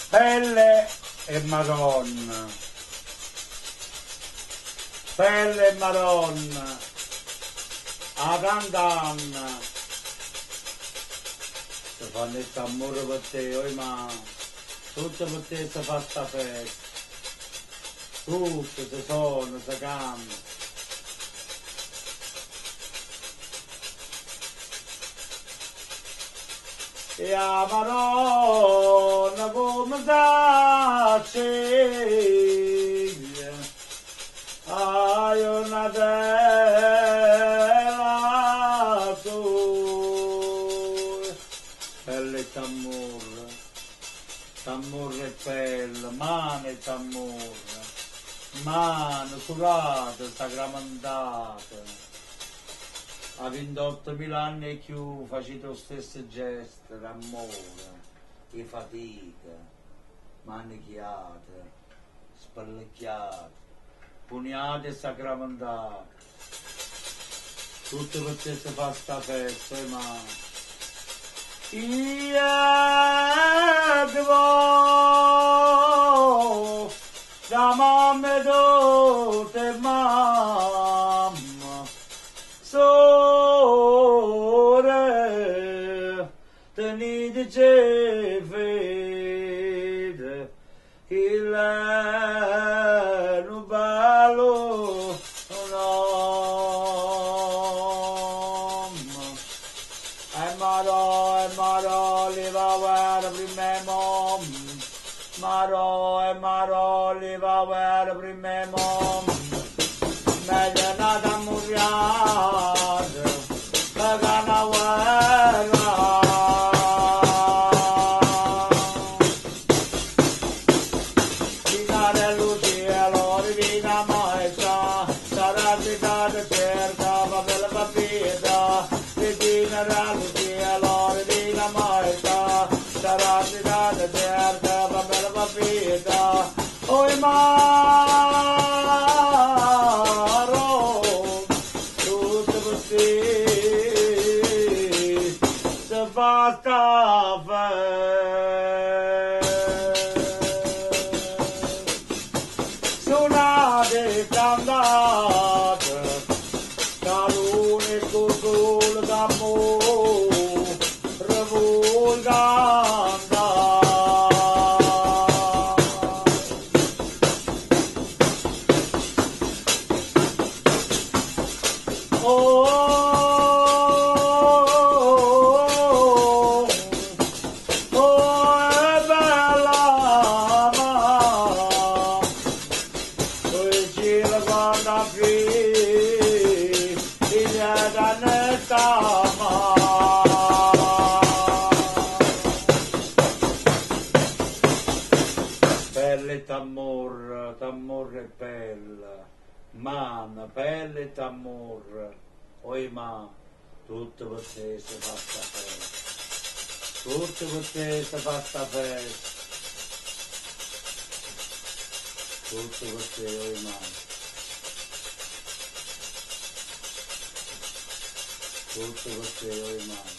Pelle e Madonna, pelle e Madonna, a cantanna, si fanno il amore per te, oi ma, tutto per te si fa sta festa, tutto si suona, si canta. E a Madonna come s'acceglia, hai una tela tu, pelle t'amore, t'amore e pelle, mano e t'amore, mano curata, sacramentata. A 28.000 anni e più facete lo stesso gesto d'amore, di fatica, manichiate, spallecchiate, pugnate e sacramentate. Tutto per te si fa sta festa, ma io ti voglio, da mamma e tutte mamma, sore, tenete fede, il bello uomo. E Marò, li va a guerra prima mom, Marò, li va a guerra prima mom, meglio nata muriate, perché una guerra. Pinarello cielo, divina maestà, sarà citata cerca, va per la papita, Pinarello cielo, divina maestà, sarà citata cerca, va per la papita, oi Maro, tutto così, se fa sta festa. Suonate, cantate, calone e cocolo d'amore, revolganda. Oh, è bella ma, poi ci la guarda qui, figlia da netta ma. Pelle t'amor, t'amor e pelle, man, pelle e t'amor, oi ma, tutto per te si fa sta festa, tutto per te si fa sta festa, tutto per te, oi ma, tutto per te, oi ma.